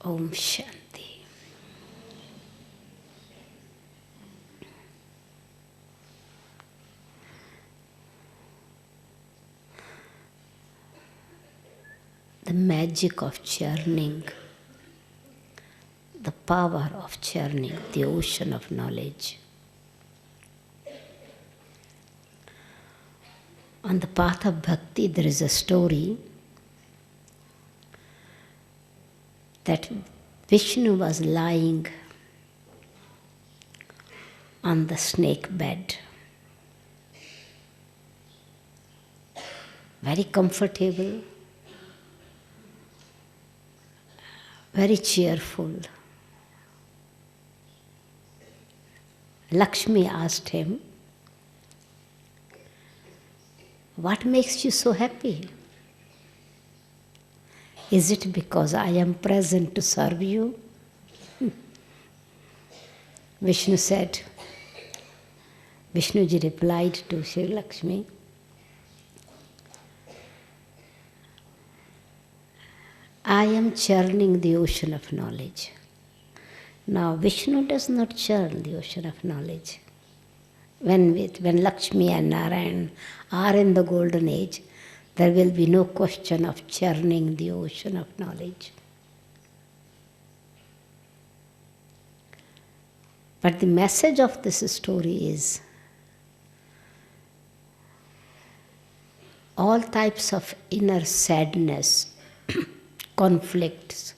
Om Shanti. The magic of churning, the power of churning, the ocean of knowledge. On the path of bhakti, there is a story that Vishnu was lying on the snake bed, very comfortable, very cheerful. Lakshmi asked him, "What makes you so happy? Is it because I am present to serve you?" Vishnu said, Vishnuji replied to Sri Lakshmi, "I am churning the ocean of knowledge." Now, Vishnu does not churn the ocean of knowledge. When Lakshmi and Narayan are in the golden age, there will be no question of churning the ocean of knowledge. But the message of this story is all types of inner sadness, conflicts,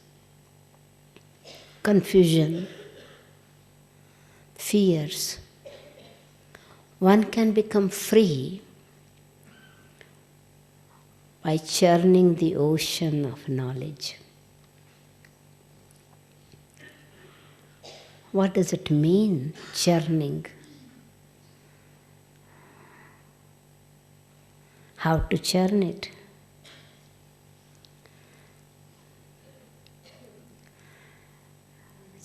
confusion, fears, one can become free by churning the ocean of knowledge. What does it mean, churning? How to churn it?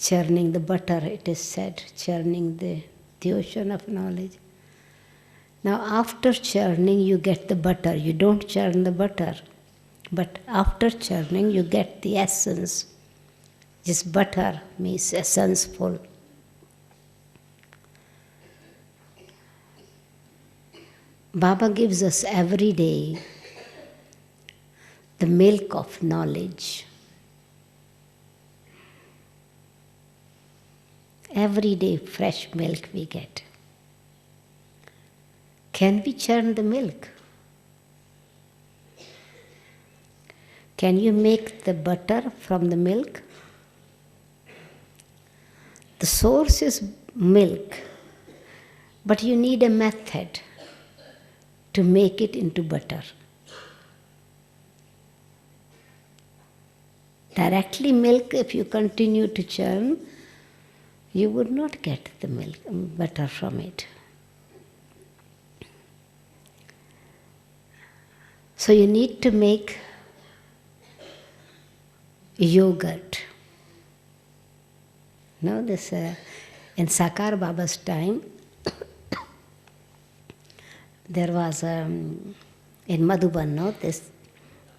Churning the butter, it is said, churning the ocean of knowledge. Now, after churning, you get the butter. You don't churn the butter, but after churning, you get the essence. This butter means essence-full. Baba gives us every day the milk of knowledge. Every day, fresh milk we get. Can we churn the milk? Can you make the butter from the milk? The source is milk, but you need a method to make it into butter. Directly milk, if you continue to churn, you would not get the milk, butter from it. So you need to make yogurt. No, this in Sakar Baba's time, there was in Madhuban, no, this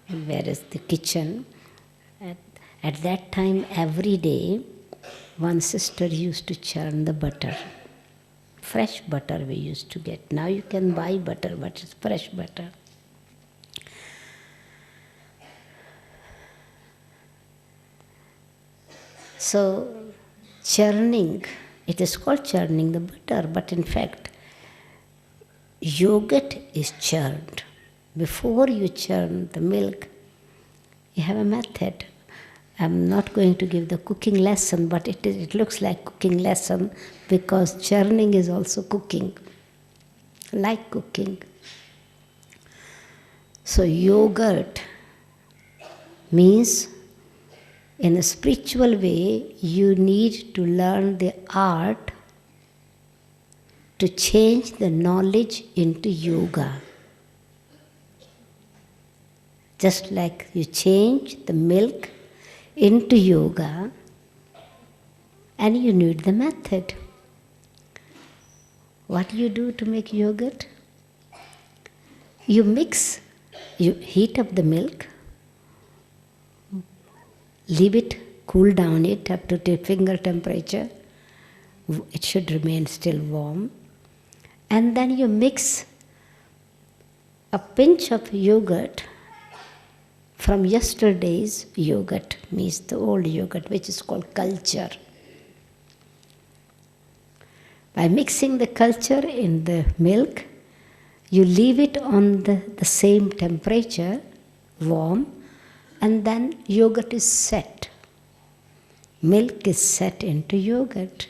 where is the kitchen. At that time, every day, one sister used to churn the butter. Fresh butter we used to get. Now you can buy butter, but it's fresh butter. So, churning, it is called churning the butter, but in fact, yogurt is churned. Before you churn the milk, you have a method. I'm not going to give the cooking lesson, but it looks like cooking lesson because churning is also cooking, like cooking. So yogurt means in a spiritual way, you need to learn the art to change the knowledge into yoga. Just like you change the milk into yoga, and you need the method. What do you do to make yogurt? You heat up the milk, leave it cool down it up to finger temperature. It should remain still warm. And then you mix a pinch of yogurt from yesterday's yogurt, means the old yogurt, which is called culture. By mixing the culture in the milk, you leave it on the same temperature, warm, and then yogurt is set. Milk is set into yogurt.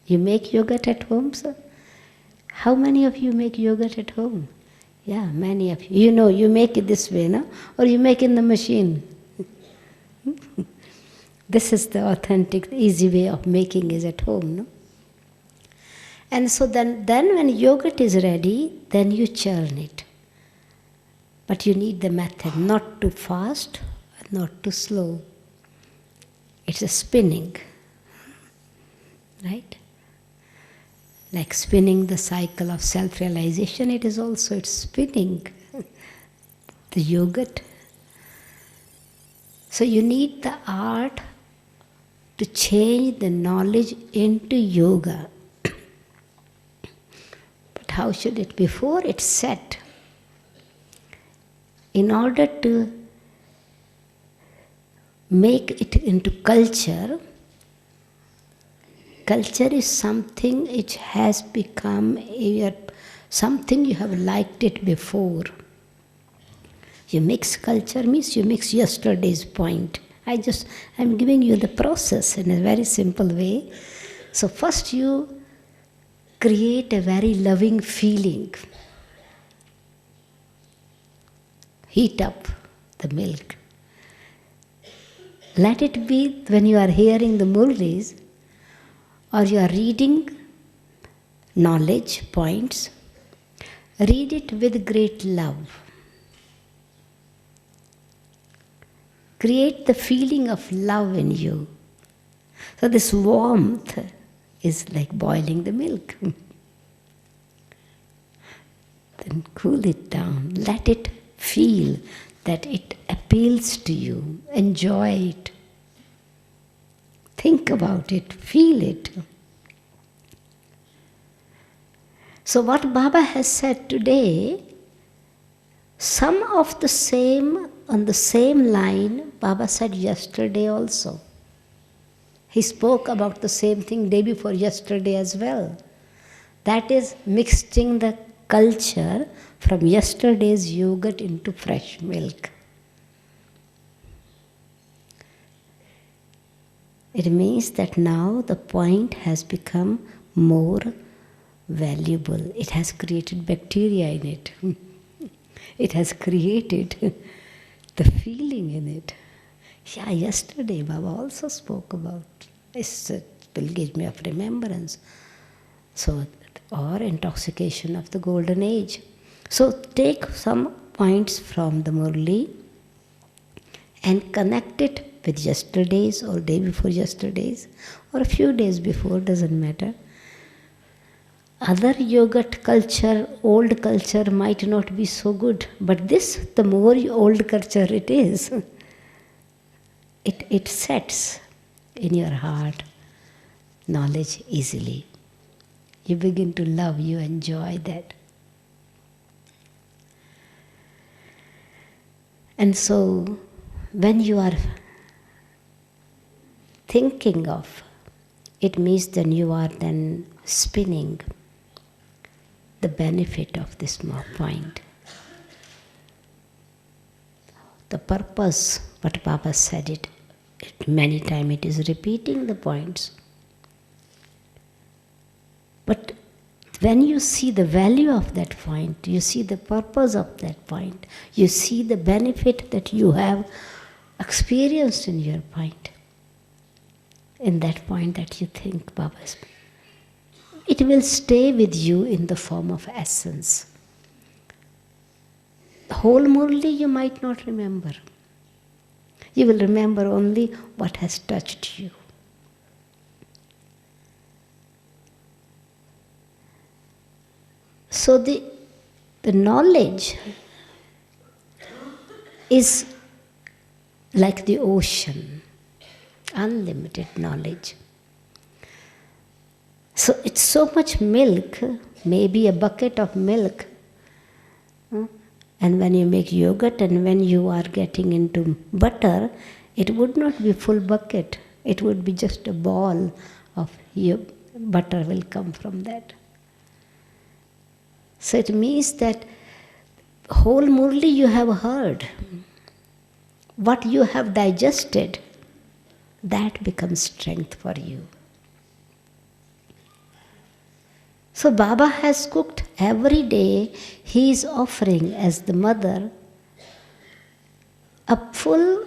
You make yogurt at home, sir? How many of you make yogurt at home? Yeah, many of you. You know, you make it this way, no? Or you make in the machine. This is the authentic, easy way of making is at home, no? And so then when yogurt is ready, then you churn it. But you need the method, not too fast, not too slow. It's a spinning, right? Like spinning the cycle of self-realization, it's spinning the yogurt. So you need the art to change the knowledge into yoga. But how should it? Before it's set, in order to make it into culture, culture is something which has become something you have liked it before. You mix culture means you mix yesterday's point. I'm giving you the process in a very simple way. So first you create a very loving feeling. Heat up the milk. Let it be when you are hearing the murlis or you are reading knowledge points, read it with great love. Create the feeling of love in you. So this warmth is like boiling the milk. Then cool it down. Let it feel that it appeals to you. Enjoy it. Think about it. Feel it. So what Baba has said today, some of the same, on the same line, Baba said yesterday also. He spoke about the same thing day before yesterday as well. That is mixing the culture from yesterday's yogurt into fresh milk. It means that now the point has become more valuable. It has created bacteria in it. It has created the feeling in it. Yeah, yesterday Baba also spoke about this pilgrimage of remembrance. So, or intoxication of the golden age. So take some points from the Murli and connect it with yesterday's or day before yesterday's or a few days before, doesn't matter. Other yogurt culture, old culture might not be so good, but this, the more old culture it is, it sets in your heart knowledge easily. You begin to love, you enjoy that. And so, when you are thinking of, it means then you are then spinning the benefit of this point. The purpose, what Baba said it many times, it is repeating the points. But when you see the value of that point, you see the purpose of that point, you see the benefit that you have experienced in your point, in that point that you think Baba's, it will stay with you in the form of essence. The whole Murli you might not remember. You will remember only what has touched you. So the knowledge is like the ocean, unlimited knowledge. So it's so much milk, maybe a bucket of milk. And when you make yogurt and when you are getting into butter, it would not be full bucket. It would be just a ball of butter will come from that. So it means that whole Murli you have heard. What you have digested, that becomes strength for you. So Baba has cooked every day. He is offering as the mother a full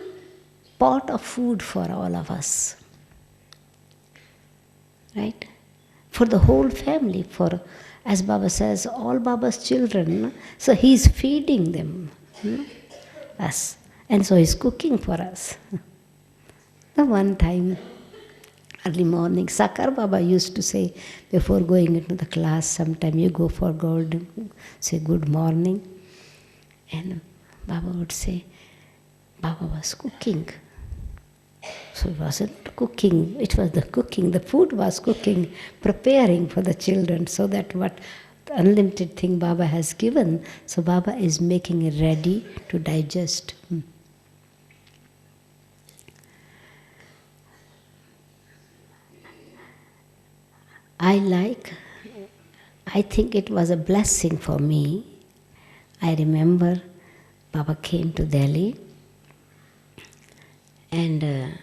pot of food for all of us. Right? For the whole family, for, as Baba says, all Baba's children. So he is feeding them, us. And so he is cooking for us. The one time, early morning, Sakar Baba used to say, before going into the class, sometime you go for God, say good morning. And Baba would say, Baba was cooking. So it wasn't cooking, it was the cooking, the food was cooking, preparing for the children, so that what the unlimited thing Baba has given, so Baba is making it ready to digest. I think it was a blessing for me. I remember Baba came to Delhi and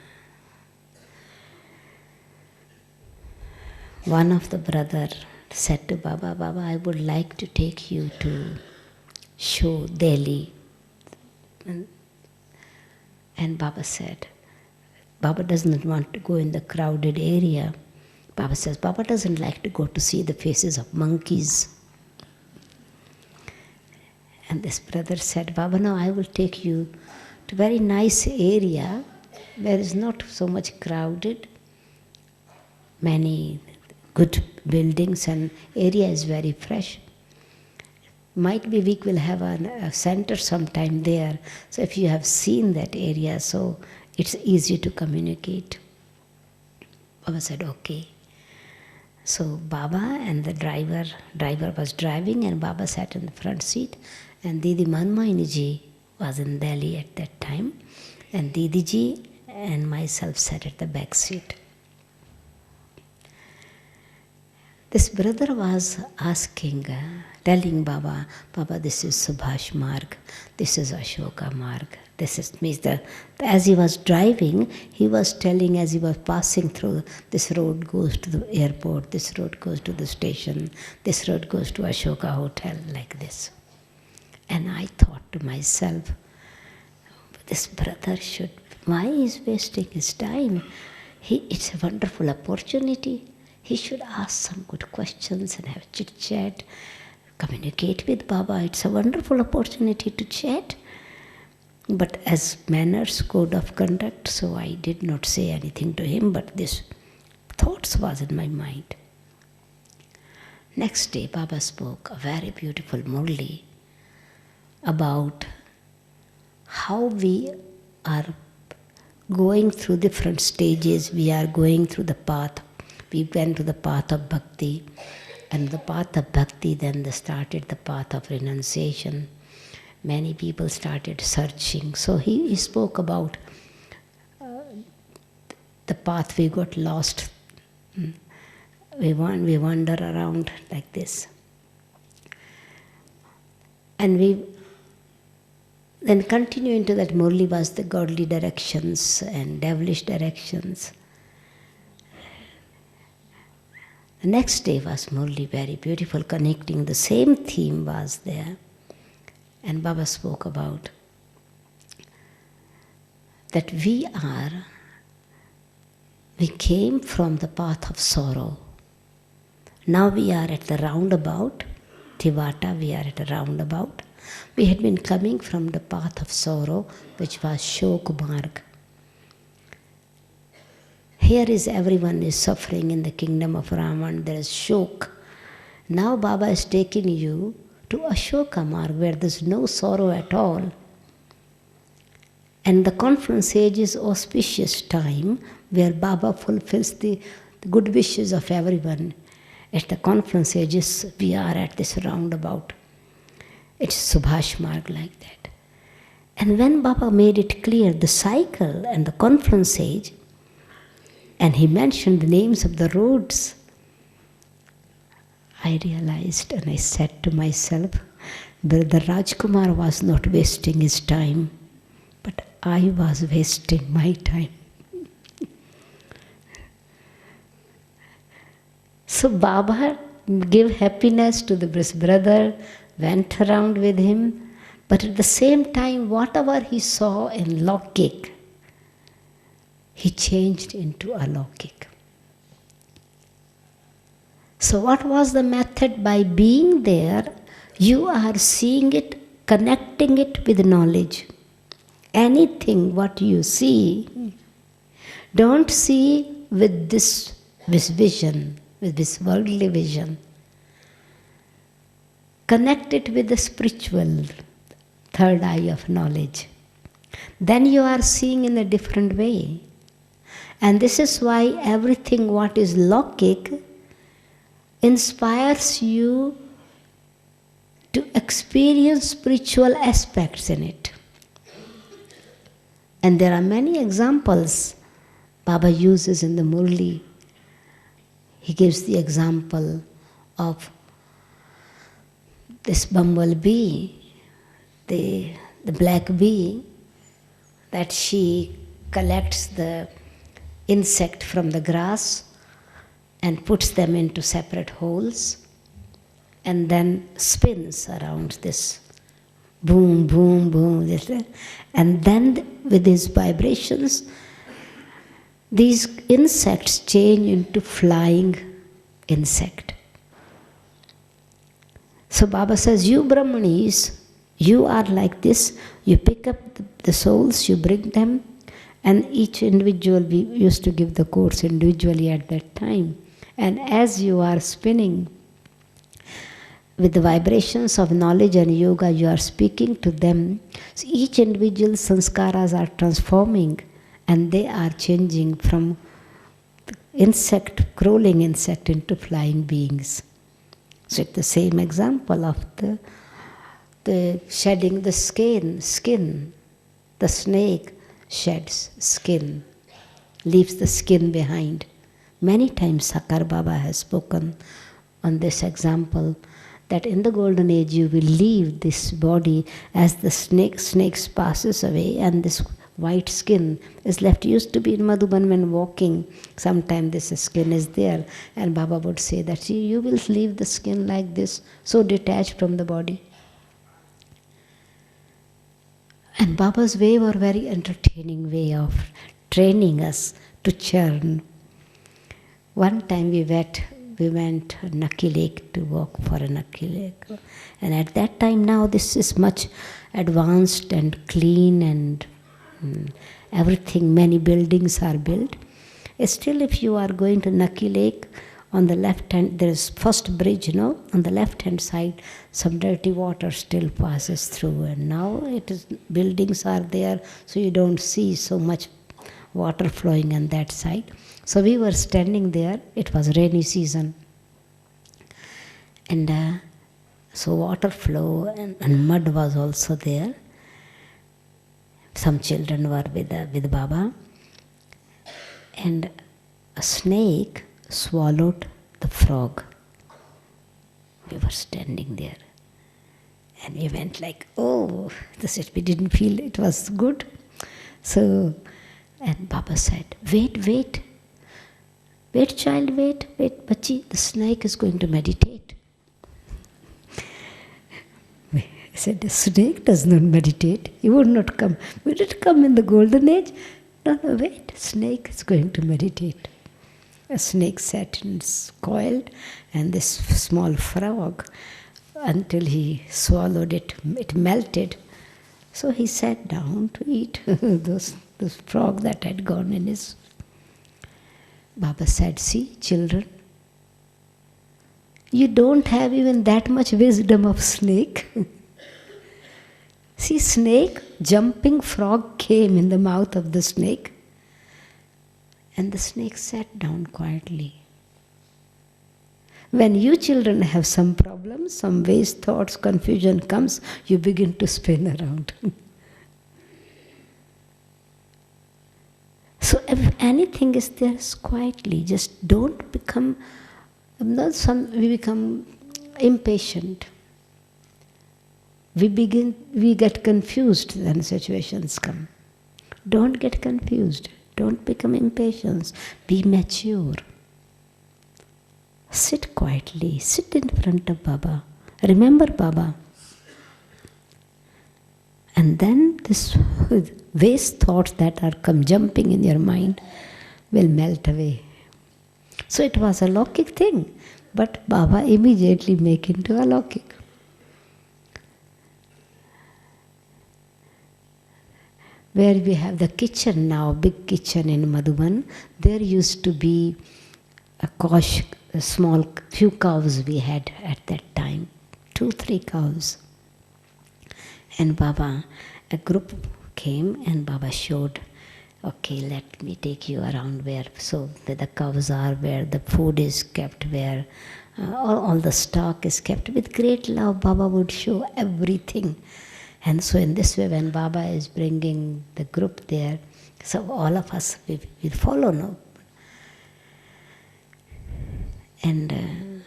one of the brother said to Baba, Baba, I would like to take you to show Delhi. And Baba said, Baba doesn't want to go in the crowded area. Baba says, Baba doesn't like to go to see the faces of monkeys. And this brother said, Baba, no, I will take you to a very nice area where it's not so much crowded, many good buildings, and area is very fresh. Might be we will have a center sometime there. So if you have seen that area, so it's easy to communicate. Baba said, okay. So Baba and the driver was driving and Baba sat in the front seat, and Didi Manmohini ji was in Delhi at that time, and Didi ji and myself sat at the back seat. This brother was asking, telling Baba, Baba, this is Subhash Marg, this is Ashoka Marg. Means that as he was driving, he was telling as he was passing through, this road goes to the airport, this road goes to the station, this road goes to Ashoka Hotel, like this. And I thought to myself, this brother why is he wasting his time? It's a wonderful opportunity. He should ask some good questions and have chit-chat, communicate with Baba. It's a wonderful opportunity to chat. But as manners, code of conduct, so I did not say anything to him, but this thoughts was in my mind. Next day, Baba spoke a very beautiful murli about how we are going through different stages. We are going through the path. We went to the path of bhakti, and the path of bhakti then they started the path of renunciation. Many people started searching. So he spoke about the path we got lost. We wander around like this. And we then continue into that murli was the godly directions and devilish directions. The next day was murli, very beautiful, connecting. The same theme was there. And Baba spoke about that we came from the path of sorrow. Now we are at the roundabout, Tivata, we are at a roundabout. We had been coming from the path of sorrow, which was Shok Marg. Here is everyone is suffering in the kingdom of Raman, there is Shok. Now Baba is taking you to Ashoka Marg, where there is no sorrow at all. And the conference age is auspicious time where Baba fulfills the good wishes of everyone. At the conference ages, we are at this roundabout. It's Subhash Marg like that. And when Baba made it clear the cycle and the conference age, and he mentioned the names of the roads, I realized and I said to myself, Brother Rajkumar was not wasting his time, but I was wasting my time. So Baba gave happiness to this brother, went around with him, but at the same time, whatever he saw in Lokik, he changed into Alaukik. So what was the method? By being there, you are seeing it, connecting it with knowledge. Anything what you see, don't see with this vision, with this worldly vision. Connect it with the spiritual third eye of knowledge. Then you are seeing in a different way. And this is why everything what is Lokik inspires you to experience spiritual aspects in it. And there are many examples Baba uses in the Murli. He gives the example of this bumblebee, the black bee, that she collects the insect from the grass and puts them into separate holes and then spins around this boom, boom, boom. And then with these vibrations, these insects change into flying insect. So Baba says, you Brahmanis, you are like this. You pick up the souls, you bring them, and each individual, we used to give the course individually at that time. And as you are spinning, with the vibrations of knowledge and yoga, you are speaking to them. So each individual sanskaras are transforming and they are changing from insect, crawling insect into flying beings. So it's the same example of the shedding the skin. The snake sheds skin, leaves the skin behind. Many times Sakar Baba has spoken on this example, that in the golden age you will leave this body as the snakes passes away and this white skin is left. Used to be in Madhuban when walking, sometimes this skin is there, and Baba would say that you will leave the skin like this, so detached from the body. And Baba's way was very entertaining way of training us to churn. One time we went Nakki Lake to walk for a Nakki Lake. And at that time now this is much advanced and clean and everything, many buildings are built. Still if you are going to Nakki Lake, on the left hand, there is first bridge, on the left hand side, some dirty water still passes through. And now buildings are there, so you don't see so much water flowing on that side. So we were standing there, it was rainy season. And so water flow and mud was also there. Some children were with Baba. And a snake swallowed the frog. We were standing there. And we went like, oh, we didn't feel it was good. So, and Baba said, wait, child, wait, Bachi, the snake is going to meditate. I said, the snake does not meditate. He would not come. Would it come in the golden age? No, wait, snake is going to meditate. A snake sat and coiled, and this small frog, until he swallowed it, it melted. So he sat down to eat those frog that had gone in his. Baba said, see, children, you don't have even that much wisdom of snake. See, snake, jumping frog came in the mouth of the snake, and the snake sat down quietly. When you children have some problems, some ways, thoughts, confusion comes, you begin to spin around. So if anything is there, quietly, just don't become, we become impatient. We get confused when situations come. Don't get confused. Don't become impatient. Be mature. Sit quietly. Sit in front of Baba. Remember Baba. And then this waste thoughts that are come jumping in your mind will melt away. So it was a Lokik thing, but Baba immediately make into a Lokik. Where we have the kitchen now, big kitchen in Madhuban, there used to be a small few cows we had at that time, 2-3 cows. And Baba, a group came and Baba showed, okay, let me take you around where the cows are, where the food is kept, where all the stock is kept. With great love, Baba would show everything. And so in this way, when Baba is bringing the group there, so all of us, we follow now. And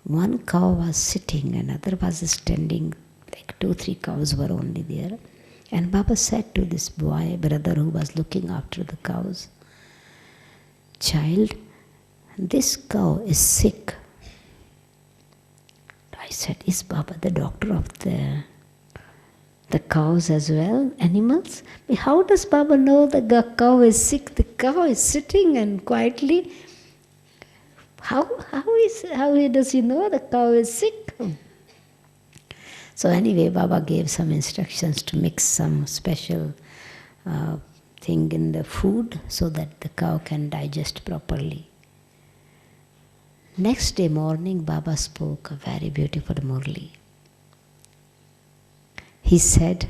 one cow was sitting, another was standing, like 2-3 cows were only there. And Baba said to this boy, brother who was looking after the cows, child, this cow is sick. I said, is Baba the doctor of the cows as well, animals? How does Baba know the cow is sick? The cow is sitting and quietly. How does he know the cow is sick? So anyway, Baba gave some instructions to mix some special thing in the food so that the cow can digest properly. Next day morning, Baba spoke a very beautiful Murli. He said,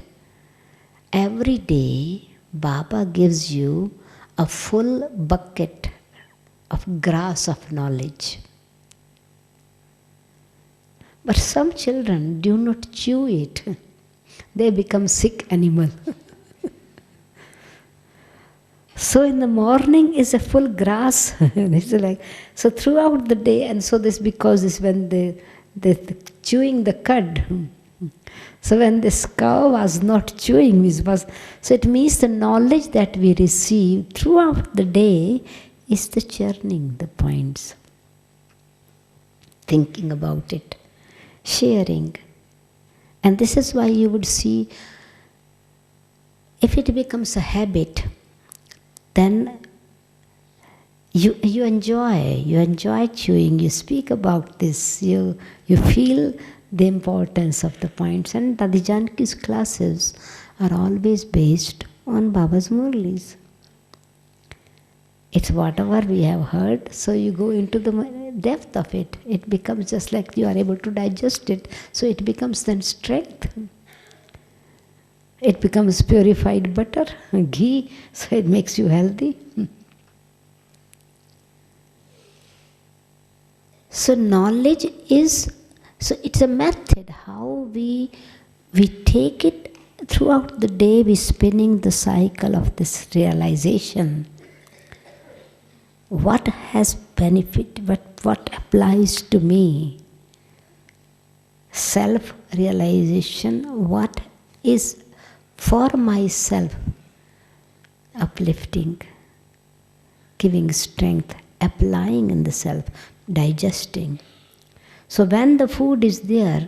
every day Baba gives you a full bucket of grass of knowledge. But some children do not chew it. They become sick animal. So in the morning is a full grass. It's like, so throughout the day, and so this because this when they chewing the cud. So when this cow was not chewing, so it means the knowledge that we receive throughout the day is the churning, the points. Thinking about it, sharing. And this is why you would see, if it becomes a habit, then you enjoy chewing, you speak about this, you feel the importance of the points. And Dadi Janki's classes are always based on Baba's Murlis. It's whatever we have heard, so you go into the depth of it. It becomes just like you are able to digest it, so it becomes then strength. It becomes purified butter, ghee, so it makes you healthy. So knowledge is, so it's a method how we take it throughout the day, we spinning the cycle of this realization. What has benefit, what applies to me? Self-realization, what is for myself, uplifting, giving strength, applying in the self, digesting. So when the food is there,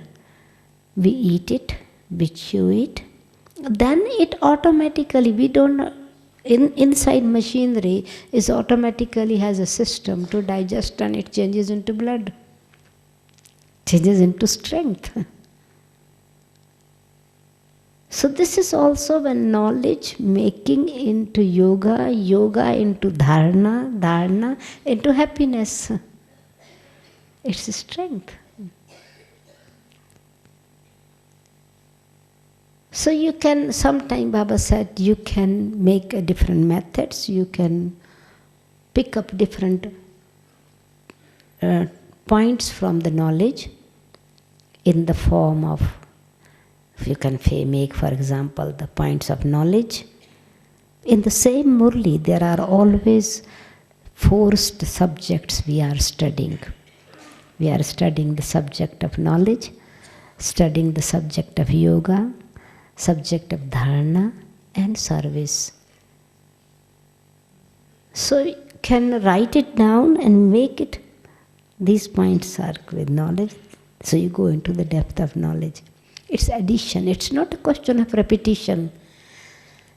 we eat it, we chew it, then it automatically, we don't, inside machinery is automatically has a system to digest, and it changes into blood, changes into strength. So this is also when knowledge making into yoga, yoga into dharana, dharana into happiness. It's strength. So you can, sometime Baba said, you can make different methods, you can pick up different points from the knowledge in the form of, if you can make, for example, the points of knowledge. In the same Murli, there are always forced subjects we are studying. We are studying the subject of knowledge, studying the subject of yoga, subject of dharana, and service. So you can write it down and make it, these points are with knowledge, so you go into the depth of knowledge. It's addition, it's not a question of repetition.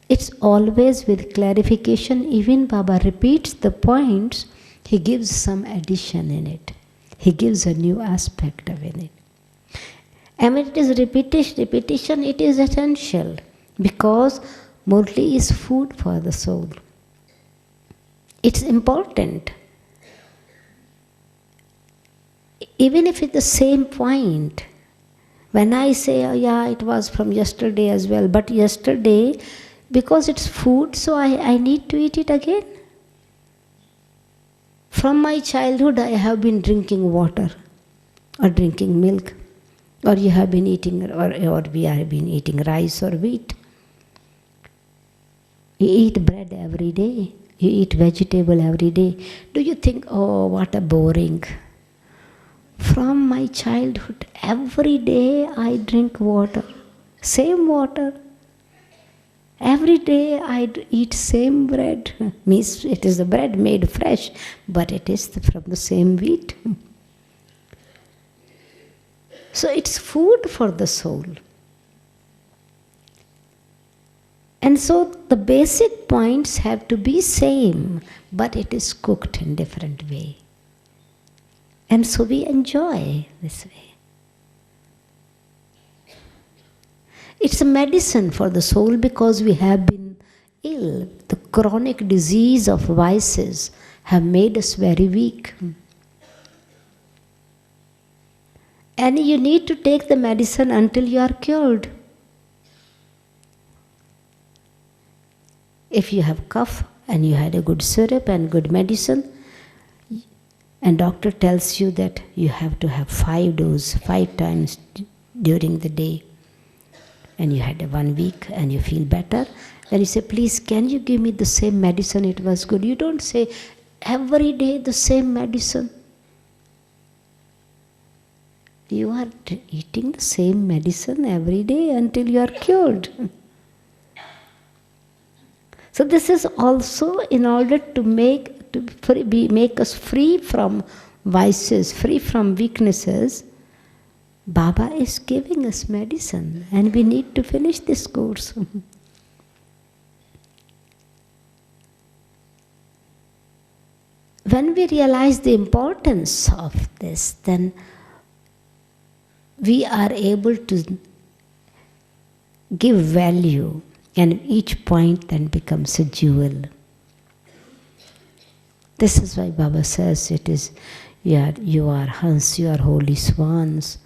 It's always with clarification. Even Baba repeats the points, he gives some addition in it. He gives a new aspect of it. And when it is repetition, it is essential, because Murli is food for the soul. It's important. Even if it's the same point, when I say, oh yeah, it was from yesterday as well, but yesterday, because it's food, so I need to eat it again. From my childhood, I have been drinking water or drinking milk, or you have been eating, or we have been eating rice or wheat. You eat bread every day. You eat vegetable every day. Do you think, oh, what a boring? From my childhood, every day I drink water, same water. Every day I eat same bread. Means it is the bread made fresh, but it is from the same wheat. So it's food for the soul. And so the basic points have to be same, but it is cooked in different way. And so we enjoy this way. It's a medicine for the soul, because we have been ill. The chronic disease of vices have made us very weak. And you need to take the medicine until you are cured. If you have cough and you had a good syrup and good medicine, and doctor tells you that you have to have 5 doses, 5 times during the day, and you had 1 week and you feel better, then you say, please, can you give me the same medicine? It was good. You don't say, every day the same medicine. You are eating the same medicine every day until you are cured. So this is also in order to make us free from vices, free from weaknesses. Baba is giving us medicine, and we need to finish this course. When we realize the importance of this, then we are able to give value, and each point then becomes a jewel. This is why Baba says it is, you are Hans, you are holy swans.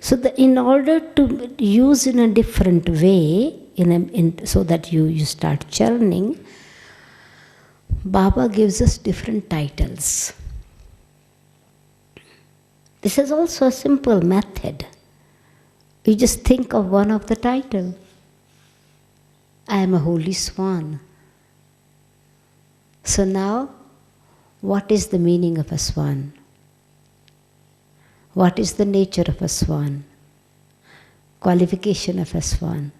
So in order to use in a different way, so that you start churning, Baba gives us different titles. This is also a simple method. You just think of one of the title. I am a holy swan. So now, what is the meaning of a swan? What is the nature of a swan? Qualification of a swan.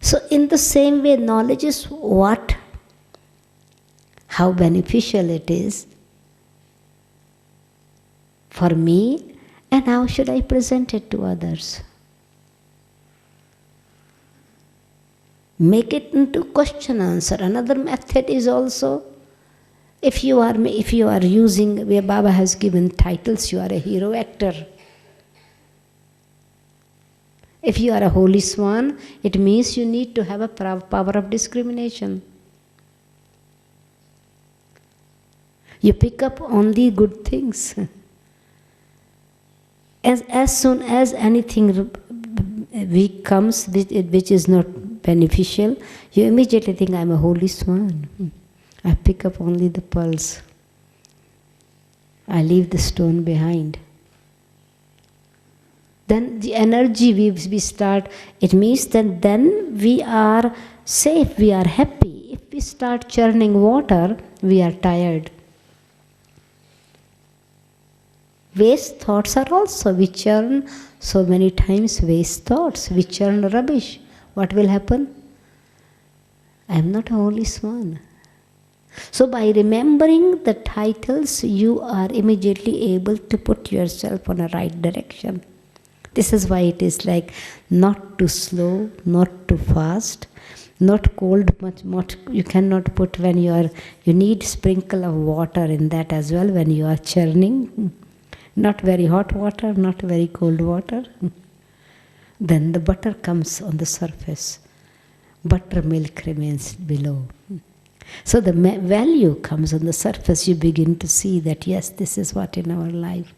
So in the same way, knowledge is what? How beneficial it is for me, and how should I present it to others? Make it into question answer. Another method is also, if you are using, where Baba has given titles, you are a hero actor. If you are a holy swan, it means you need to have a power of discrimination. You pick up only good things. As soon as anything week comes which is not beneficial, you immediately think, I'm a holy swan. I pick up only the pearls. I leave the stone behind. Then the energy we start, it means that then we are safe, we are happy. If we start churning water, we are tired. Waste thoughts are also, we churn so many times waste thoughts, we churn rubbish. What will happen? I am not a holy swan. So by remembering the titles, you are immediately able to put yourself on a right direction. This is why it is like not too slow, not too fast, not cold much. You cannot put when you need sprinkle of water in that as well when you are churning. Not very hot water, not very cold water. Then the butter comes on the surface. Buttermilk remains below. So the value comes on the surface. You begin to see that yes, this is what in our life.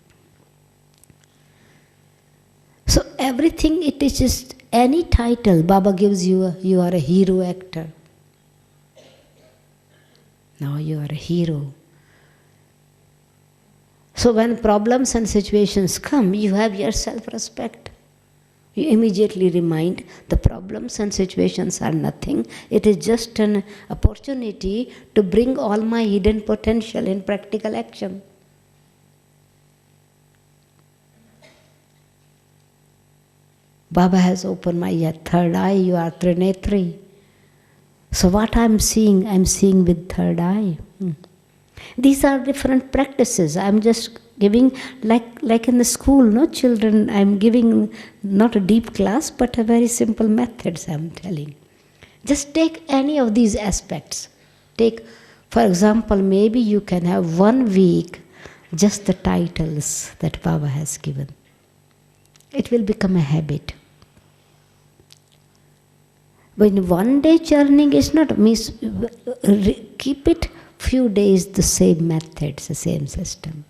So everything, it is just any title. Baba gives you, you are a hero actor. Now you are a hero. So when problems and situations come, you have your self-respect. You immediately remind the problems and situations are nothing. It is just an opportunity to bring all my hidden potential in practical action. Baba has opened my third eye, you are Trinetri. So what I'm seeing with third eye. These are different practices. I'm just giving, like in the school, no children, I'm giving not a deep class, but a very simple methods I'm telling. Just take any of these aspects. Take, for example, maybe you can have 1 week just the titles that Baba has given. It will become a habit. When one day churning is not, means keep it few days the same methods, the same system.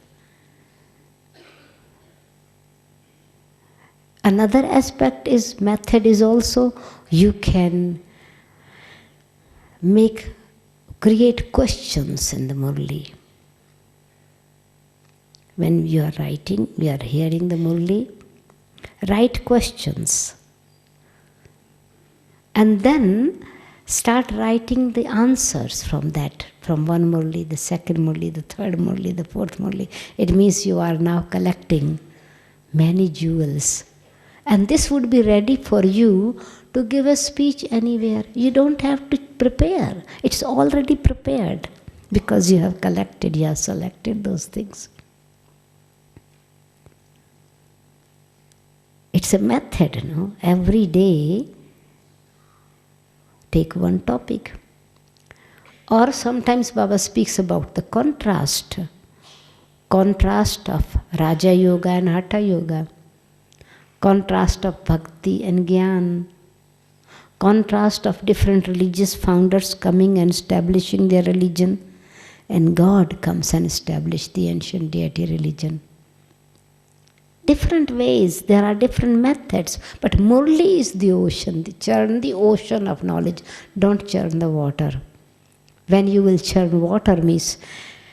Another aspect is, method is also, you can create questions in the Murli. When you are writing, we are hearing the Murli, write questions. And then start writing the answers from that, from one Murli, the second Murli, the third Murli, the fourth Murli. It means you are now collecting many jewels. And this would be ready for you to give a speech anywhere. You don't have to prepare. It's already prepared because you have collected, you have selected those things. It's a method, no? Every day, take one topic. Or sometimes Baba speaks about the contrast of Raja Yoga and Hatha Yoga, contrast of Bhakti and Gyan, contrast of different religious founders coming and establishing their religion, and God comes and establishes the ancient deity religion. Different ways, there are different methods, but Murli is the ocean, churn the ocean of knowledge. Don't churn the water. When you will churn water means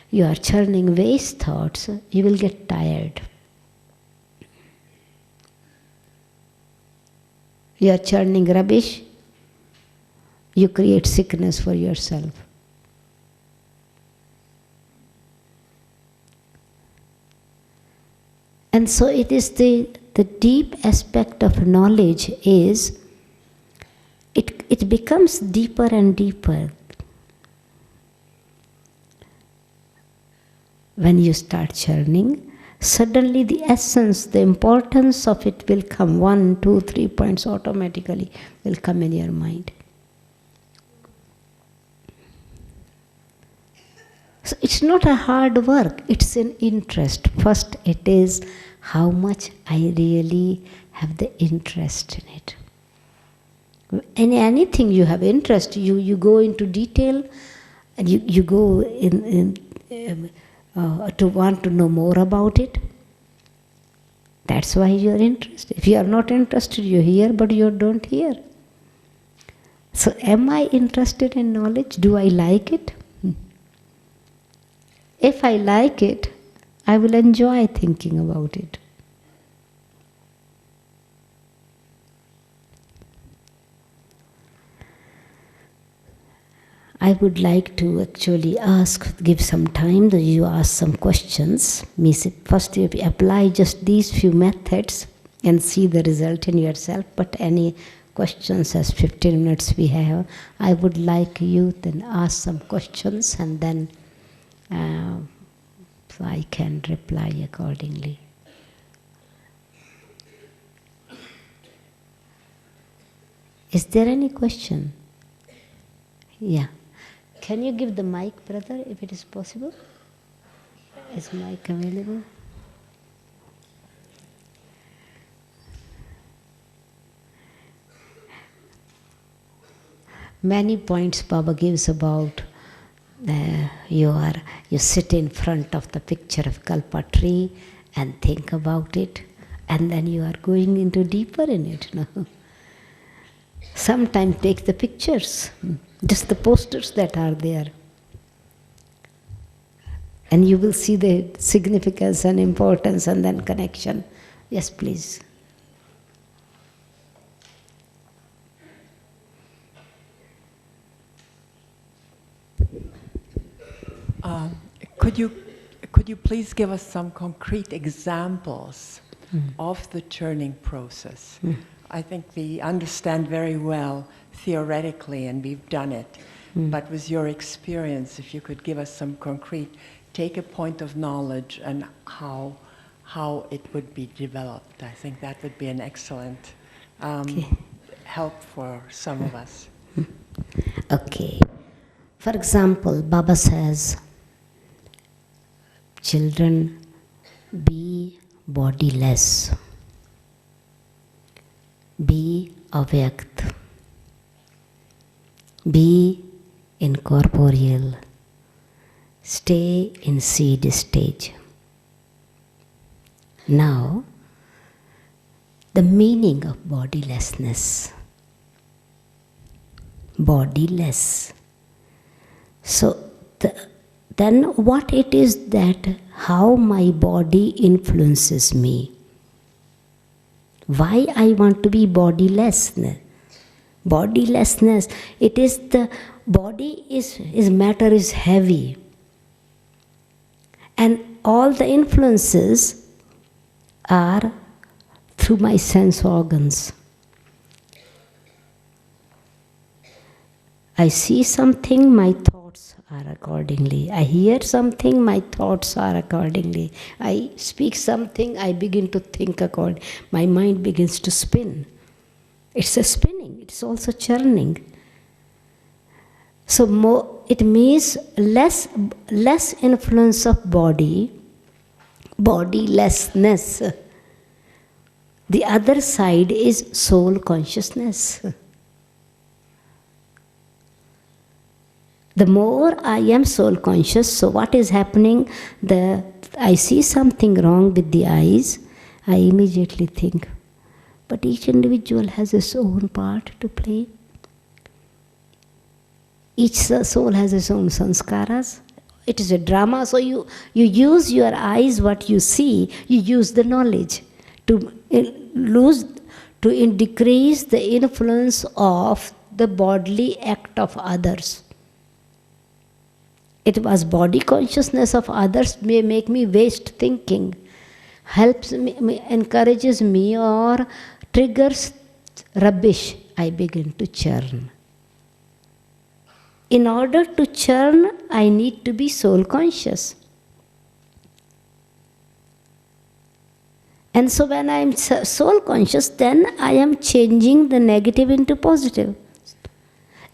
you are churning waste thoughts, you will get tired. You are churning rubbish, you create sickness for yourself. And so it is the deep aspect of knowledge is, it becomes deeper and deeper. When you start churning, suddenly the essence, the importance of it will come. 1, 2, 3 points automatically will come in your mind. So it's not a hard work, it's an interest. First it is how much I really have the interest in it. In anything you have interest, you go into detail and you go in to want to know more about it. That's why you are interested. If you are not interested, you hear, but you don't hear. So am I interested in knowledge? Do I like it? If I like it, I will enjoy thinking about it. I would like to actually give some time that you ask some questions. First you apply just these few methods and see the result in yourself. But any questions, as 15 minutes we have, I would like you then ask some questions, and then so I can reply accordingly. Is there any question? Yeah. Can you give the mic, brother, if it is possible? Is mic available? Many points Baba gives about you sit in front of the picture of Kalpa tree and think about it, and then you are going into deeper in it. No? Sometimes take the pictures, just the posters that are there, and you will see the significance and importance and then connection. Yes, please. Could you please give us some concrete examples of the churning process? I think we understand very well theoretically, and we've done it. But with your experience, if you could give us some concrete, take a point of knowledge and how it would be developed. I think that would be an excellent help for some of us. Okay. For example, Baba says, children, be bodiless, be avyakt, be incorporeal, stay in seed stage. Now, the meaning of bodilessness. Bodiless. So, then what it is that how my body influences me. Why I want to be bodiless? Bodilessness, it is the body is matter is heavy. And all the influences are through my sense organs. I see something, my thoughts are accordingly. I hear something, my thoughts are accordingly. I speak something, I begin to think accordingly. My mind begins to spin. It's a spinning, it's also churning. So it means less influence of body, bodilessness. The other side is soul consciousness. The more I am soul conscious, so what is happening? I see something wrong with the eyes, I immediately think, but each individual has its own part to play. Each soul has its own sanskaras. It is a drama, so you use your eyes, what you see, you use the knowledge to decrease the influence of the bodily act of others. It was body consciousness of others may make me waste thinking, helps me, encourages me, or triggers rubbish. I begin to churn. In order to churn, I need to be soul conscious. And so when I am soul conscious, then I am changing the negative into positive.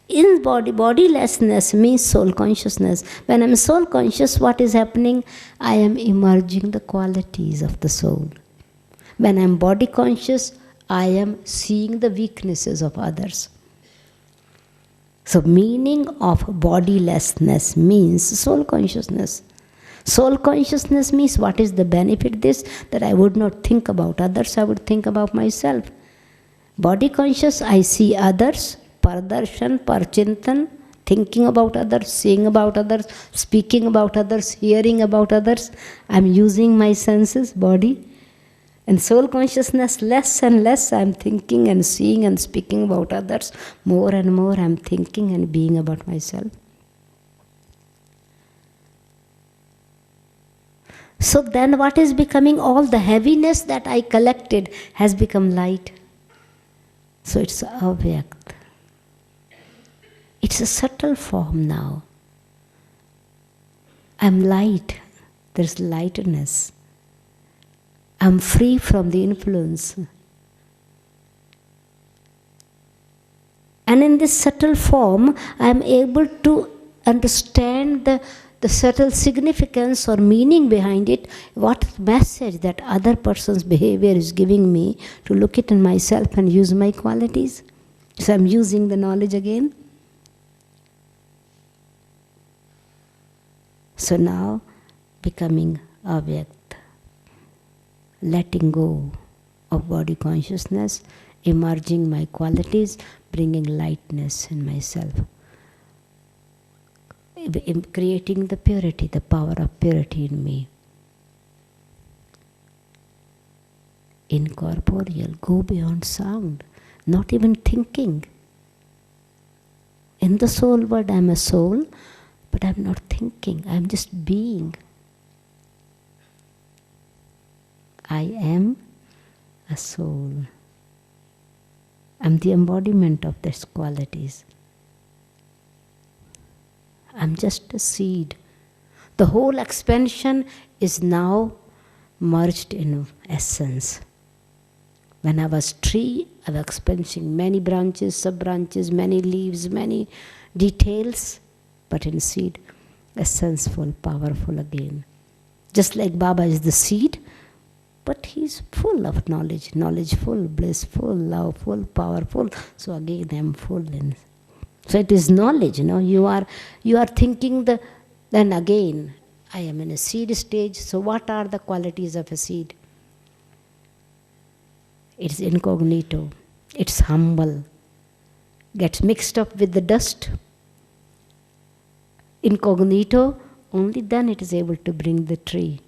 In bodilessness means soul consciousness. When I am soul conscious, what is happening? I am emerging the qualities of the soul. When I am body conscious, I am seeing the weaknesses of others. So meaning of bodilessness means soul consciousness. Soul consciousness means what is the benefit this? That I would not think about others, I would think about myself. Body conscious, I see others, pardarshan, parchintan, thinking about others, seeing about others, speaking about others, hearing about others. I'm using my senses, body. And soul consciousness, less and less I'm thinking and seeing and speaking about others. More and more I'm thinking and being about myself. So then what is becoming? All the heaviness that I collected has become light. So it's avyakt. It's a subtle form now. I'm light. There's lightness. I'm free from the influence. And in this subtle form, I'm able to understand the subtle significance or meaning behind it, what message that other person's behavior is giving me, to look it in myself and use my qualities. So I'm using the knowledge again. So now, becoming avyakt, letting go of body consciousness, emerging my qualities, bringing lightness in myself, creating the purity, the power of purity in me. Incorporeal, go beyond sound, not even thinking. In the soul world, I'm a soul, but I'm not thinking, I'm just being. I am a soul. I'm the embodiment of these qualities. I'm just a seed. The whole expansion is now merged in essence. When I was tree, I was expansion, many branches, sub-branches, many leaves, many details, but in seed, essence-full, powerful again. Just like Baba is the seed, but he's full of knowledge, knowledgeful, blissful, loveful, powerful. So again, I'm full. So it is knowledge, you are thinking then again, I am in a seed stage. So what are the qualities of a seed? It's incognito, it's humble, gets mixed up with the dust. Incognito, only then it is able to bring the tree.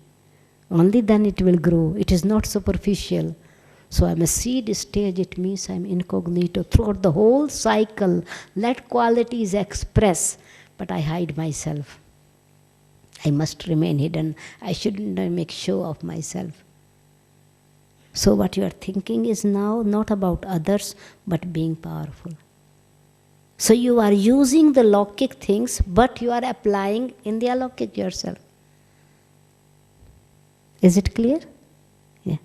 Only then it will grow. It is not superficial. So I'm a seed stage, it means I'm incognito. Throughout the whole cycle, let qualities express, but I hide myself. I must remain hidden. I shouldn't make show of myself. So what you are thinking is now not about others, but being powerful. So you are using the Lokik things, but you are applying in the Alokik yourself. Is it clear? Yeah.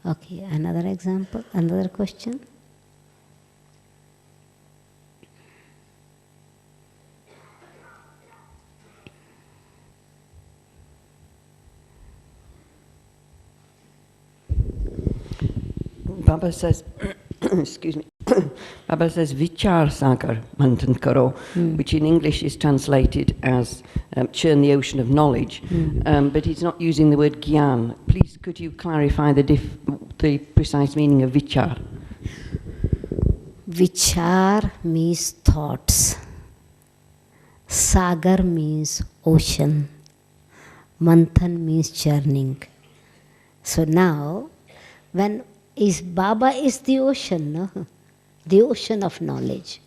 Okay, another example, another question. Baba says, excuse me, Baba says Vichar Sagar Manthan Karo, which in English is translated as churn the ocean of knowledge, but he's not using the word Gyan. Please could you clarify the precise meaning of Vichar? Vichar means thoughts. Sagar means ocean. Manthan means churning. So now, when Baba is the ocean, no? The ocean of knowledge.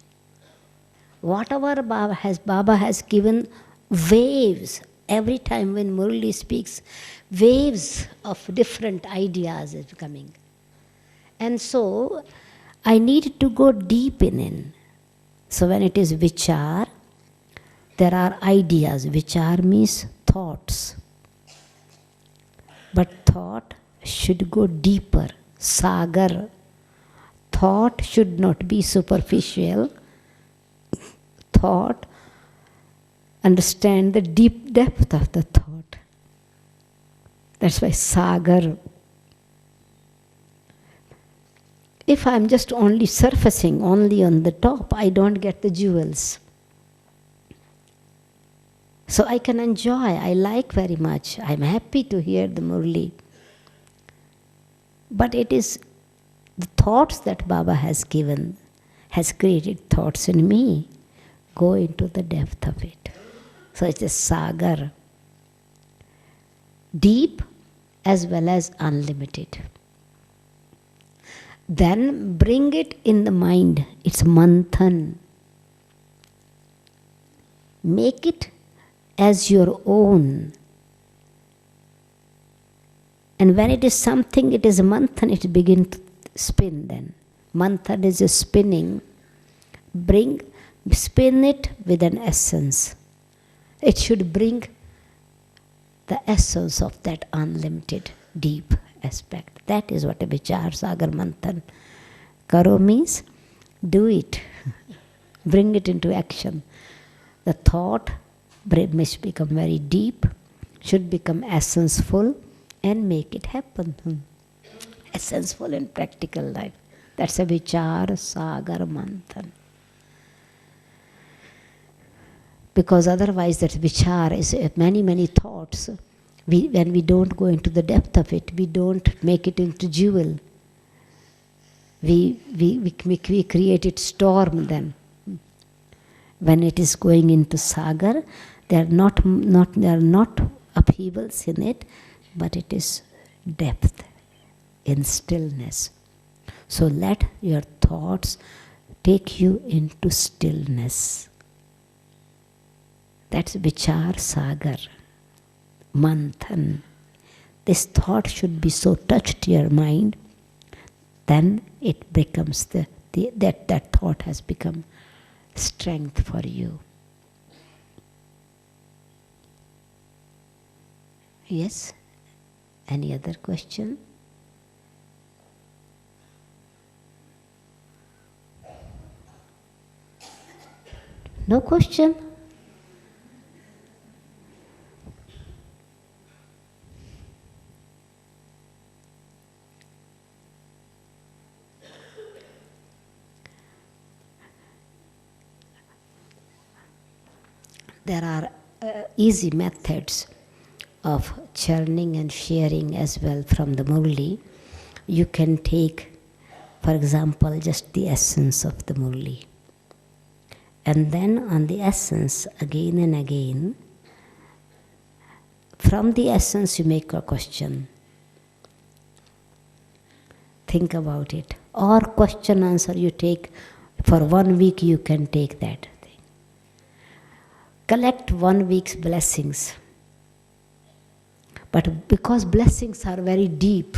Whatever Baba has given waves, every time when Murli speaks, waves of different ideas is coming. And so, I need to go deep in. So when it is vichar, there are ideas. Vichar means thoughts. But thought should go deeper. Sagar. Thought should not be superficial. Thought, understand the deep depth of the thought. That's why Sagar. If I'm just only surfacing, only on the top, I don't get the jewels. So I can enjoy, I like very much. I'm happy to hear the Murli. But it is the thoughts that Baba has given, has created thoughts in me, go into the depth of it. So it's a sagar, deep as well as unlimited. Then bring it in the mind, it's manthan. Make it as your own. And when it is something, it is a manthan, it begins to spin then. Manthan is a spinning. Spin it with an essence. It should bring the essence of that unlimited, deep aspect. That is what a vichar sagar manthan. Karo means do it. Bring it into action. The thought must become very deep, should become essence-full, and make it happen. Essence-full in practical life. That's a vichar sagar manthan. Because otherwise that vichar is many, many thoughts. When we don't go into the depth of it, we don't make it into jewel. We create it storm then. When it is going into sagar, there are not upheavals in it, but it is depth in stillness. So let your thoughts take you into stillness. That's vichar sagar, manthan. This thought should be so touched your mind, then it becomes that thought has become strength for you. Yes? Any other question? No question? There are easy methods of churning and sharing as well from the Murli. You can take, for example, just the essence of the Murli. And then on the essence, again and again, from the essence you make a question. Think about it. Or question answer you take, for 1 week you can take that. Collect 1 week's blessings. But because blessings are very deep,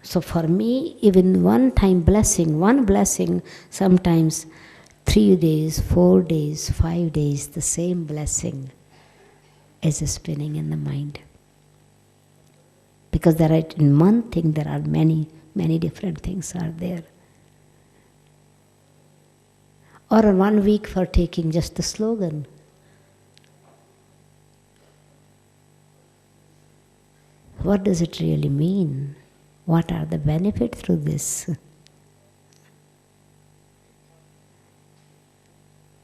so for me, even one blessing, sometimes 3 days, 4 days, 5 days, the same blessing is spinning in the mind. Because in one thing there are many, many different things are there. Or 1 week for taking just the slogan. What does it really mean? What are the benefits through this?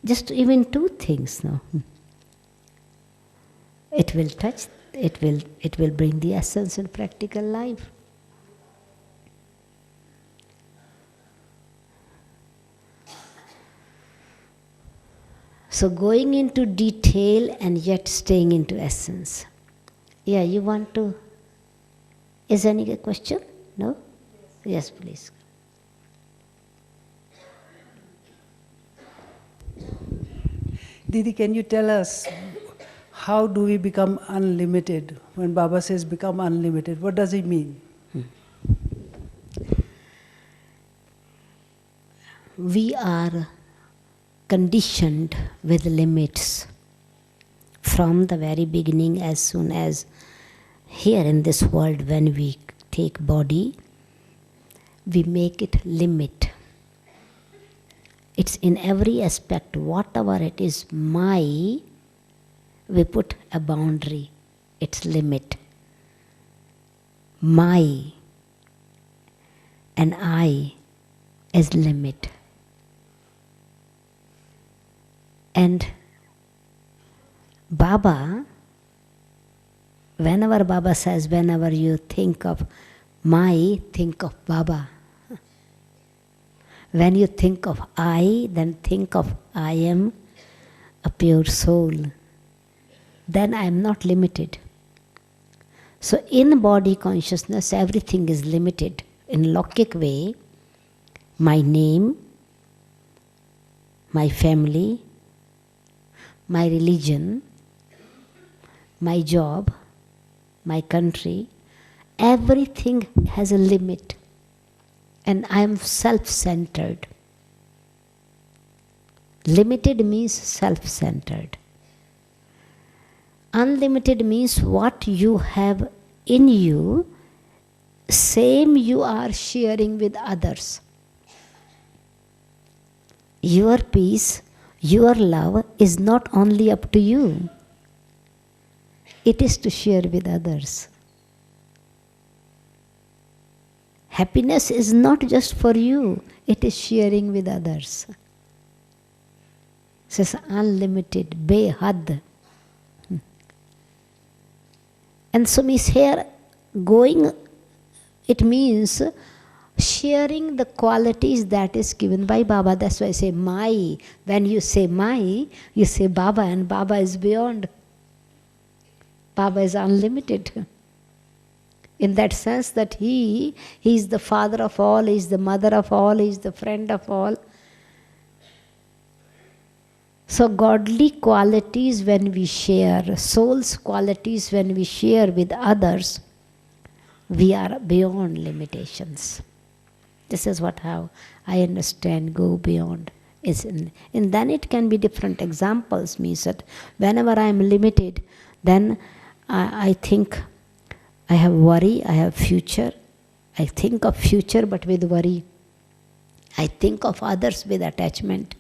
Just even 2 things now. It will touch, it will bring the essence in practical life. So going into detail and yet staying into essence. Yeah, you want to... Is there any question? No? Yes, please. Didi, can you tell us how do we become unlimited? When Baba says become unlimited, what does he mean? We are conditioned with limits from the very beginning. As soon as here in this world, when we take body, we make it limit. It's in every aspect, whatever it is, we put a boundary, it's limit. My and I is limit. And Baba, whenever Baba says, whenever you think of my, think of Baba. When you think of I, then think of I am a pure soul. Then I am not limited. So in body consciousness, everything is limited. In Lokik way, my name, my family, my religion, my job, my country, everything has a limit. And I am self-centered. Limited means self-centered. Unlimited means what you have in you, same you are sharing with others. Your peace, your love is not only up to you. It is to share with others. Happiness is not just for you, it is sharing with others. It says unlimited, behad. And so means here, going, it means sharing the qualities that is given by Baba. That's why I say my. When you say my, you say Baba, and Baba is beyond. Baba is unlimited. In that sense that He is the father of all, He is the mother of all, He is the friend of all. So godly qualities when we share, soul's qualities when we share with others, we are beyond limitations. This is how I understand go beyond. And then it can be different examples, means that whenever I am limited, then I think I have worry, I have future. I think of future but with worry. I think of others with attachment.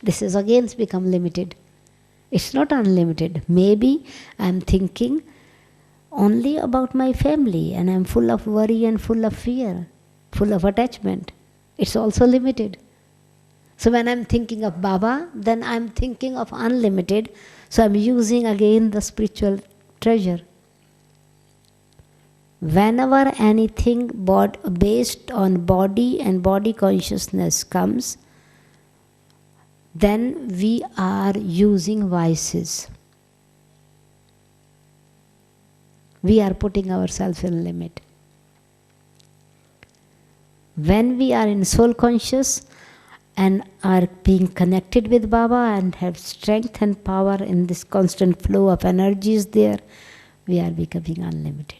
This is again become limited. It's not unlimited. Maybe I'm thinking only about my family and I'm full of worry and full of fear, full of attachment. It's also limited. So when I'm thinking of Baba, then I'm thinking of unlimited. So I'm using again the spiritual treasure. Whenever anything based on body and body consciousness comes, then we are using vices. We are putting ourselves in limit. When we are in soul conscious and are being connected with Baba and have strength and power in this constant flow of energies there, we are becoming unlimited.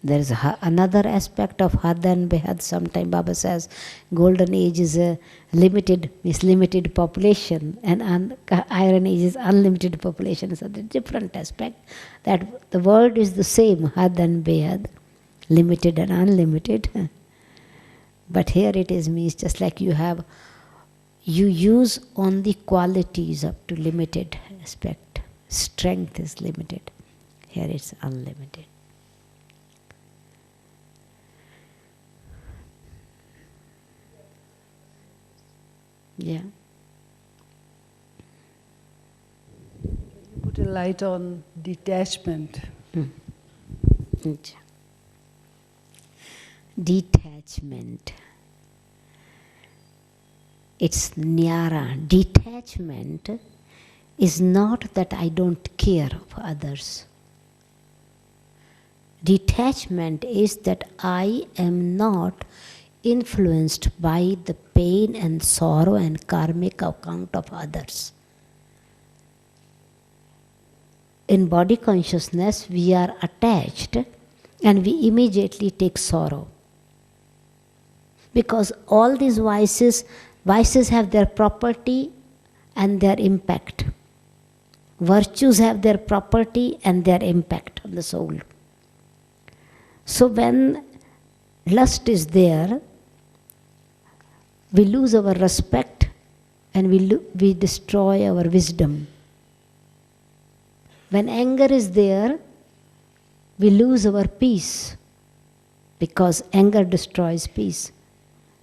There is another aspect of Had and Behad. Sometimes Baba says golden age is a limited population and iron age is unlimited population. So the different aspect that the world is the same, Had and Behad, limited and unlimited. But here it is means just like you use only qualities up to limited aspect. Strength is limited. Here it's unlimited. Yeah. Put a light on detachment. Detachment. It's Nyara. Detachment is not that I don't care for others. Detachment is that I am not influenced by the pain and sorrow and karmic account of others. In body consciousness, we are attached and we immediately take sorrow. Because all these vices have their property and their impact. Virtues have their property and their impact on the soul. So when lust is there, we lose our respect and we destroy our wisdom. When anger is there, we lose our peace because anger destroys peace,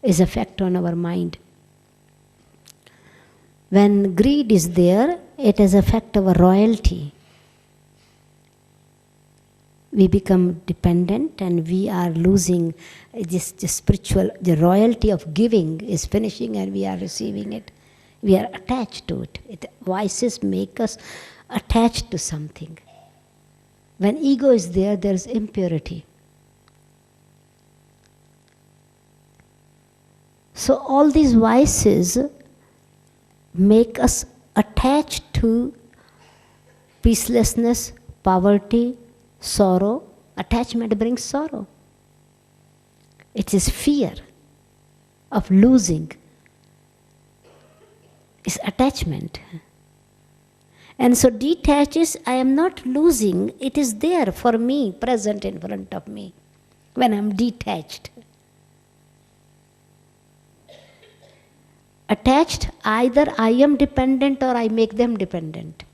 is effect on our mind. When greed is there, it has affect our royalty. We become dependent and we are losing this spiritual, the royalty of giving is finishing and we are receiving it. We are attached to it. Vices make us attached to something. When ego is there, there is impurity. So all these vices make us attached to peacelessness, poverty, sorrow. Attachment brings sorrow. It is fear of losing. It's attachment. And so detaches, I am not losing, it is there for me, present in front of me, when I am detached. Attached, either I am dependent or I make them dependent.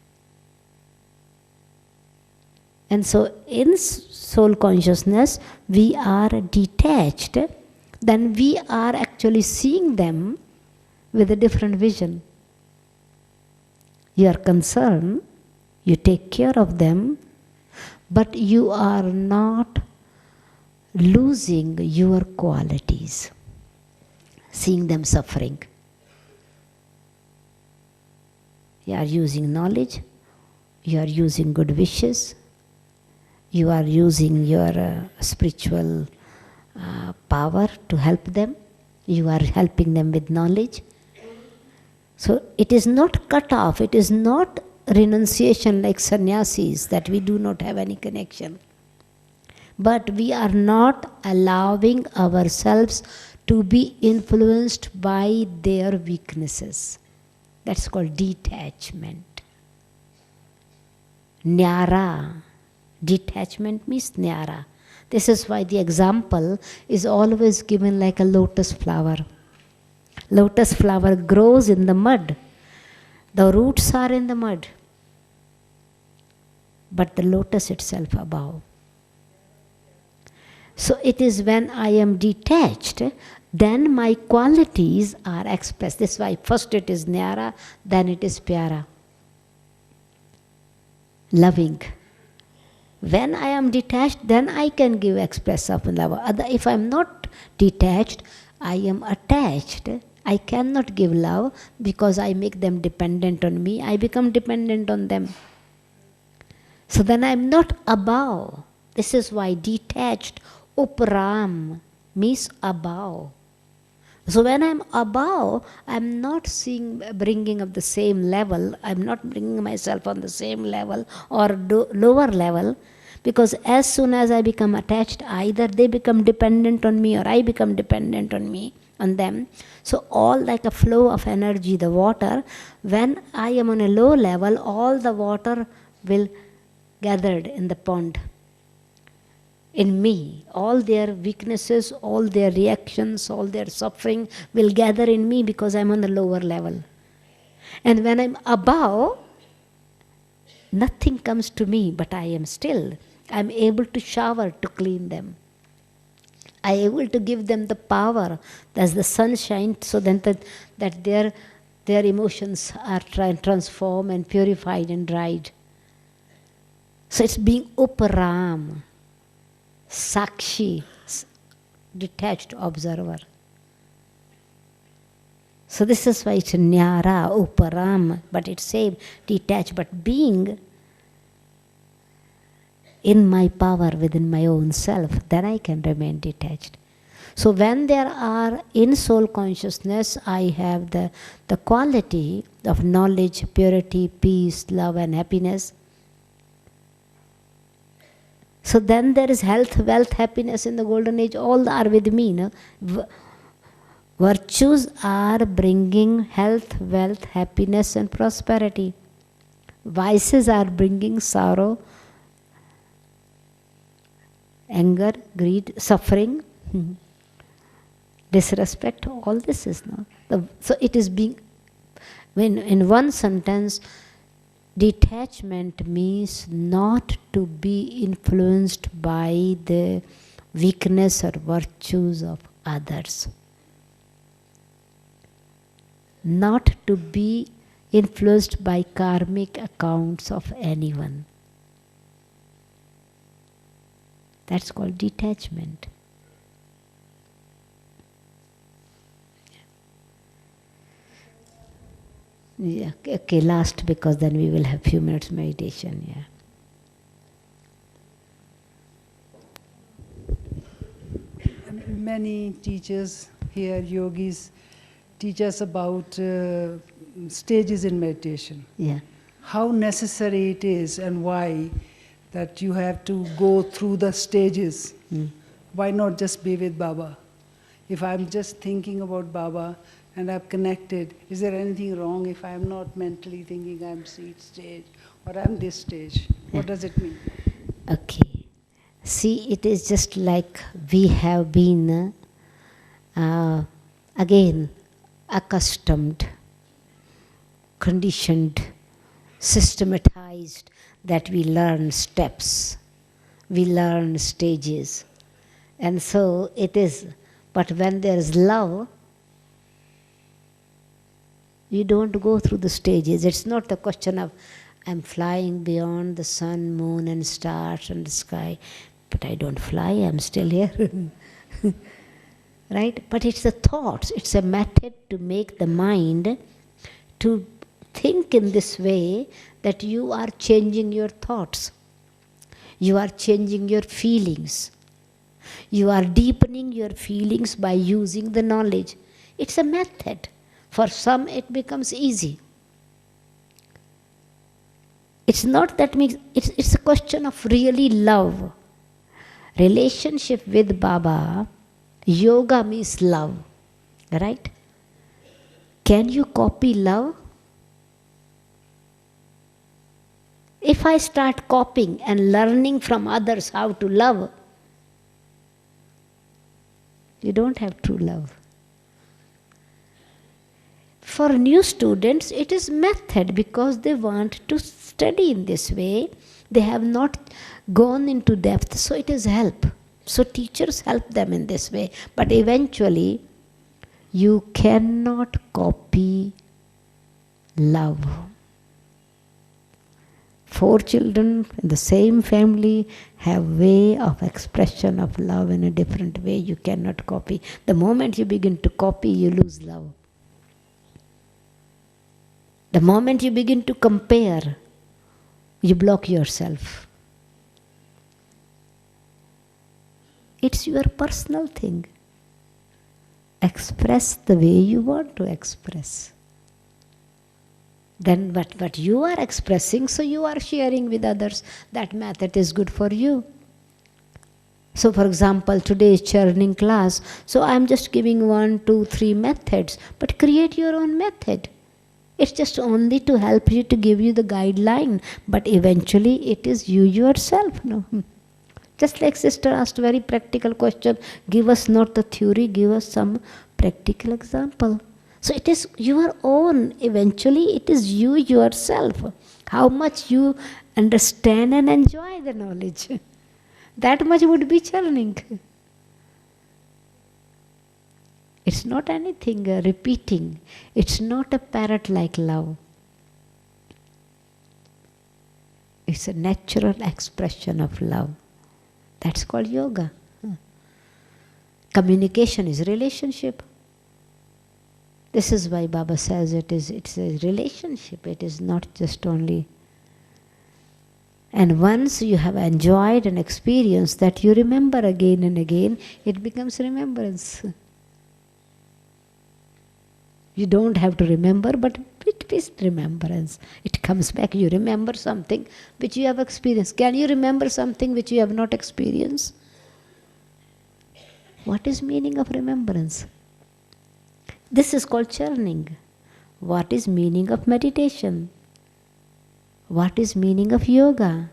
And so in soul consciousness, we are detached, then we are actually seeing them with a different vision. You are concerned, you take care of them, but you are not losing your qualities, seeing them suffering. You are using knowledge, you are using good wishes, you are using your spiritual power to help them, you are helping them with knowledge. So it is not cut off, it is not renunciation like sannyasis that we do not have any connection. But we are not allowing ourselves to be influenced by their weaknesses. That's called detachment. Nyara. Detachment means nyara. This is why the example is always given like a lotus flower. Lotus flower grows in the mud. The roots are in the mud, but the lotus itself above. So it is when I am detached, then my qualities are expressed. This is why first it is nyara, then it is pyara. Loving. When I am detached, then I can give express of love. If I am not detached, I am attached. I cannot give love because I make them dependent on me. I become dependent on them. So then I am not above. This is why detached, uparam, means above. So when I am above, I am not bringing up the same level. I am not bringing myself on the same level or lower level. Because as soon as I become attached, either they become dependent on me or I become dependent on them. So all like a flow of energy, the water, when I am on a low level, all the water will gathered in the pond. In me, all their weaknesses, all their reactions, all their suffering will gather in me because I'm on the lower level. And when I'm above, nothing comes to me, but I am still. I'm able to shower to clean them. I'm able to give them the power as the sun shines so that their emotions are transformed and purified and dried. So it's being uparam, sakshi, detached observer. So this is why it's nyara, uparam, but it's same, detached, but being in my power within my own self, then I can remain detached. So when there are in soul consciousness, I have the quality of knowledge, purity, peace, love and happiness. So then there is health, wealth, happiness in the golden age, all are with me. No? Virtues are bringing health, wealth, happiness and prosperity. Vices are bringing sorrow, anger, greed, suffering, disrespect, all this is now. So it is being, when in one sentence, detachment means not to be influenced by the weakness or virtues of others. Not to be influenced by karmic accounts of anyone. That's called detachment. Yeah, okay, last, because then we will have few minutes meditation. Yeah. Many teachers here, yogis, teach us about stages in meditation. Yeah. How necessary it is and why that you have to go through the stages. Why not just be with Baba? If I'm just thinking about Baba and I'm connected, is there anything wrong if I'm not mentally thinking I'm seed stage or I'm this stage? What does it mean? Okay. See, it is just like we have been again accustomed, conditioned, systematized, that we learn steps, we learn stages. And so it is, but when there is love, you don't go through the stages. It's not the question of I'm flying beyond the sun, moon and stars and the sky, but I don't fly, I'm still here. Right? But it's the thoughts, it's a method to make the mind to think in this way that you are changing your thoughts. You are changing your feelings. You are deepening your feelings by using the knowledge. It's a method. For some it becomes easy. It's not that makes, it's a question of really love. Relationship with Baba, yoga means love, right? Can you copy love? If I start copying and learning from others how to love, you don't have true love. For new students, it is method because they want to study in this way. They have not gone into depth, so it is help. So teachers help them in this way. But eventually, you cannot copy love. 4 children in the same family have way of expression of love in a different way. You cannot copy. The moment you begin to copy, you lose love. The moment you begin to compare, you block yourself. It's your personal thing. Express the way you want to express. Then what you are expressing, so you are sharing with others. That method is good for you. So for example, today is churning class. So I am just giving 1, 2, 3 methods. But create your own method. It's just only to help you, to give you the guideline. But eventually it is you yourself. No? Just like sister asked a very practical question. Give us not the theory, give us some practical example. So it is your own. Eventually it is you yourself. How much you understand and enjoy the knowledge. That much would be churning. It's not anything repeating. It's not a parrot like love. It's a natural expression of love. That's called yoga. Communication is relationship. This is why Baba says it's a relationship. It is not just only. And once you have enjoyed an experience that you remember again and again, it becomes remembrance. You don't have to remember, but it is remembrance. It comes back. You remember something which you have experienced. Can you remember something which you have not experienced? What is meaning of remembrance? This is called churning. What is meaning of meditation? What is meaning of yoga?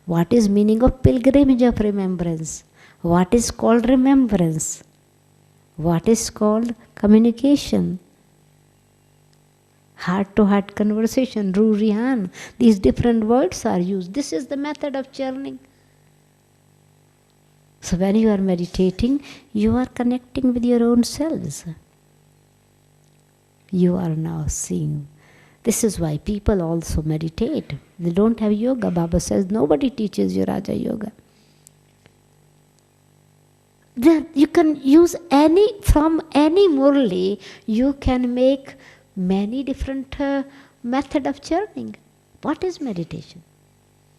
What is meaning of pilgrimage of remembrance? What is called remembrance? What is called communication? Heart-to-heart conversation, Ru Rihan. These different words are used. This is the method of churning. So when you are meditating, you are connecting with your own selves. You are now seeing This is why people also meditate. They don't have yoga. Baba says nobody teaches you Raja Yoga. Then you can use from any murli, you can make many different method of churning. What is meditation?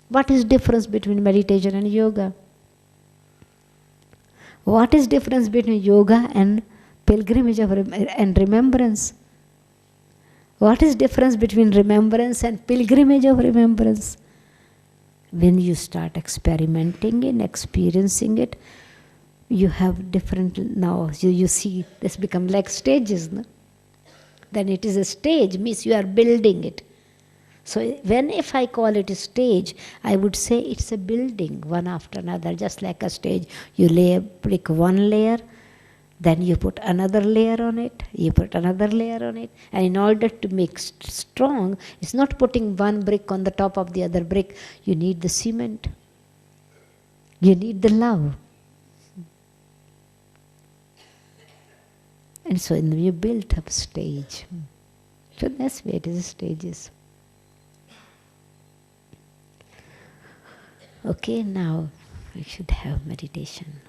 What is difference between meditation and yoga? What is difference between yoga and pilgrimage and remembrance? What is difference between remembrance and pilgrimage of remembrance? When you start experimenting and experiencing it, you have different, now you see this become like stages. No? Then it is a stage, means you are building it. So if I call it a stage, I would say it's a building, one after another, just like a stage. You lay a brick one layer, then you put another layer on it, you put another layer on it. And in order to make strong, it's not putting one brick on the top of the other brick. You need the cement. You need the love. And so you built up stage. So that's where it is, stages. Okay, now we should have meditation.